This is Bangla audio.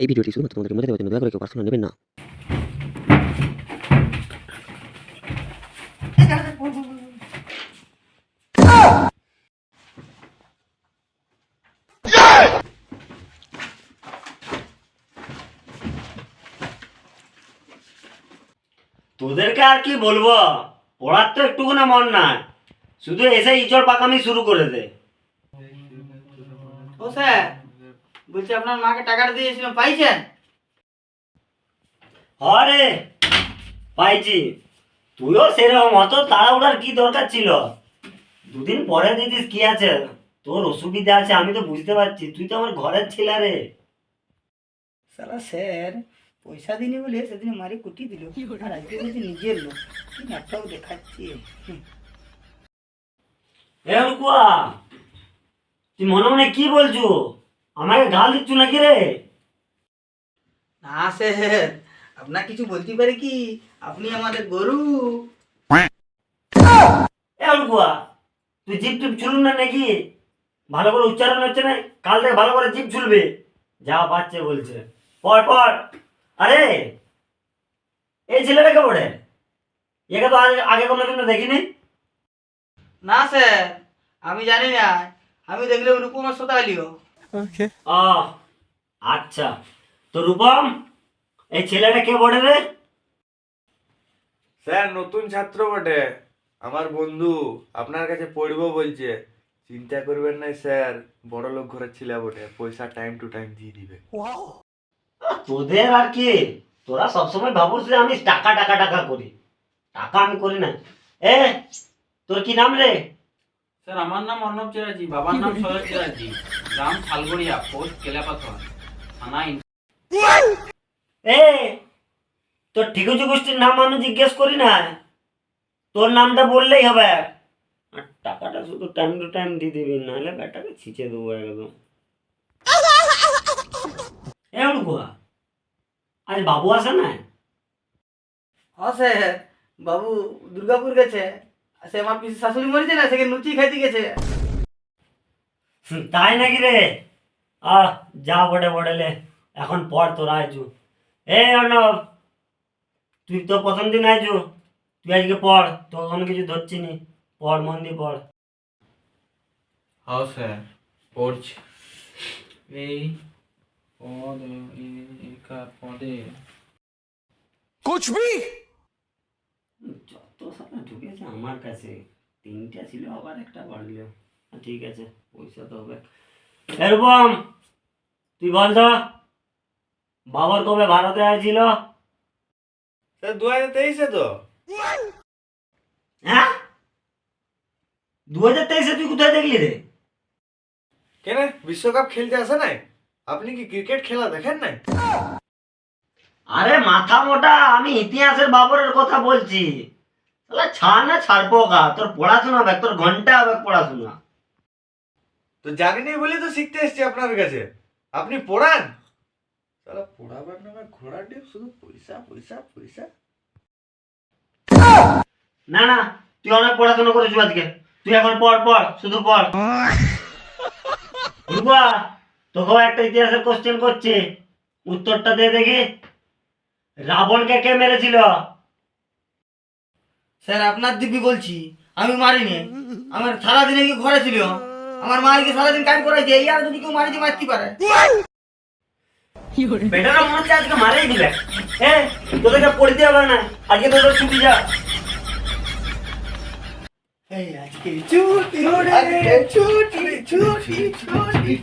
এই ভিডিওটি শুধুমাত্র তোমাদেরকে মজা দেওয়ার জন্য, দয়া করে কেউ পার্সোনাল নেবেন না। তোদেরকে আর কি বলবো, পড়ার তো একটুকু না মন নাই, শুধু এসে ইচড় পাকামি শুরু করে দে। ও স্যার, বলছি আপনার মাকে টাকাটা দিয়েছিলাম, পাইছেন? আরে পাইছি, তুইও সেরকম অত তাড়াহুড়ার কি দরকার ছিল? দুদিন পরে দিদিস, কি আছে তোর? অসুবিধা আছে আমি তো বুঝতে পারছি, তুই তো আমার ঘরের ছেলে রে। সালা স্যার পয়সা দিনি বলে সেদিন মারি কুটি দিল, আর আজকে বলছি নিজের লোক, কি নাটক দেখাচ্ছি। এ রুকুয়া, তুই মনে মনে কি বলছো? আমাকে গাল দিচ্ছ নাকি রে? না স্যার, আপনার কিছু বলতে পারে কি? আপনি আমাদের গরু। এ রুকুয়া, তুই জিপ টিপ ছুলুন না নাকি? ভালো করে উচ্চারণ হচ্ছে না, কাল থেকে ভালো করে জিপ ছুলবে। যা পাচ্ছে বলছে, পড় পড়। আরে এই ছেলেটাকে পড়ে, একে তো আগে কোনো দিন দেখিনি। না স্যার, আমি জানি না, আমি দেখলে রূপমের সাথে আলিও। ও আচ্ছা, তো রূপম, এই ছেলেটা কে পড়ে রে? স্যার নতুন ছাত্র বটে, আমার বন্ধু, আপনার কাছে পড়বো বলছে। চিন্তা করবেন না স্যার, বড় লোক ঘরের ছেলে বটে, পয়সা টাইম টু টাইম দিয়ে দিবে। তোদের আর কি, তোরা সবসময় ভাবছিস যে আমি টাকা টাকা টাকা করি। টাকা আমি করি না। এ তোর কি নাম রে? স্যার আমার নাম অর্ণব চ্যাটার্জি, বাবার নাম সৈয়দ চ্যাটার্জি, গ্রাম শালগড়িয়া, পোস্ট কেলাপাথর, থানা এ তোর ঠিকুজি গোষ্ঠীর নাম আমি জিজ্ঞেস করি না, তোর নামটা বললেই হবে। আর টাকাটা শুধু টাইম টু টাইম দিয়ে দিবি, নাহলে ব্যাটাকে ছিঁচে দেবো একদম। এ উড়কুয়া, আজ বাবু আসে না? হ্যাঁ স্যার, বাবু দুর্গাপুর গেছে, সে আমার পিসি শাশুড়ি মরেছে না, সেখানে লুচি খাইতে গেছে। তাই নাকি রে? যা বটে বটেলে, এখন পড় তোর আইজু। এ অর্ণব, তুই তো প্রথম দিন আইজু, তুই আজকে পড়, তোর কোনো কিছু ধরছি নি, পড় মন দিয়ে পড়। হ্যাঁ স্যার পড়ছি। এই পদ একা পদে যত সালা ঢুকেছে আমার কাছে, তিনটা ছিল আবার একটা বাড়লো। ঠিক আছে, পয়সা তো হবে। এরকম তুই বল তো, বাবার কবে ভারতে আসছিল? স্যার 2023-এ তো। হ্যাঁ, 2023-এ তুই কোথায় দেখলি রে? কেন বিশ্বকাপ খেলতে আসে নাই? আপনি কি ক্রিকেট খেলা দেখেন নাই? আরে মাথা মোটা, আমি ইতিহাসের বাবরের কথা বলছি। শালা ছাড় না ছাড়বো গা, তোর পড়াশোনা হবে, তোর ঘন্টা হবে পড়াশোনা। তো জানি নাই বলে তো শিখতে এসেছি আপনার কাছে, আপনি পড়ান। সালা পড়াবার নামে ঘোড়া ডিপ, শুধু পয়সা পয়সা পয়সা। না না, তুই অনেক পড়াশোনা করেছিস আজকে, তুই এখন পড় পড়, শুধু পড়। রূপা, তোকেও একটা ইতিহাসের কোশ্চেন করছি, উত্তরটা দিয়ে দেখি। রাবণকে কে মেরেছিল? স্যার আপনার দিব্যি বলছি, আমি মারিনি, আমার সারাদিনে কি ঘরে ছিল, আমার মা কি সারাদিন কাজ করাইছে, এই আর যদি কেউ মারিতে মারতে পারে। বেটারা মনে হচ্ছে আজকে মারাই দিবে। তোদেরকে পড়তে হবে না, আজকে তোদের ছুটি যা। এই আজকে ছুটি, ছুটি ছুটি ছুটি।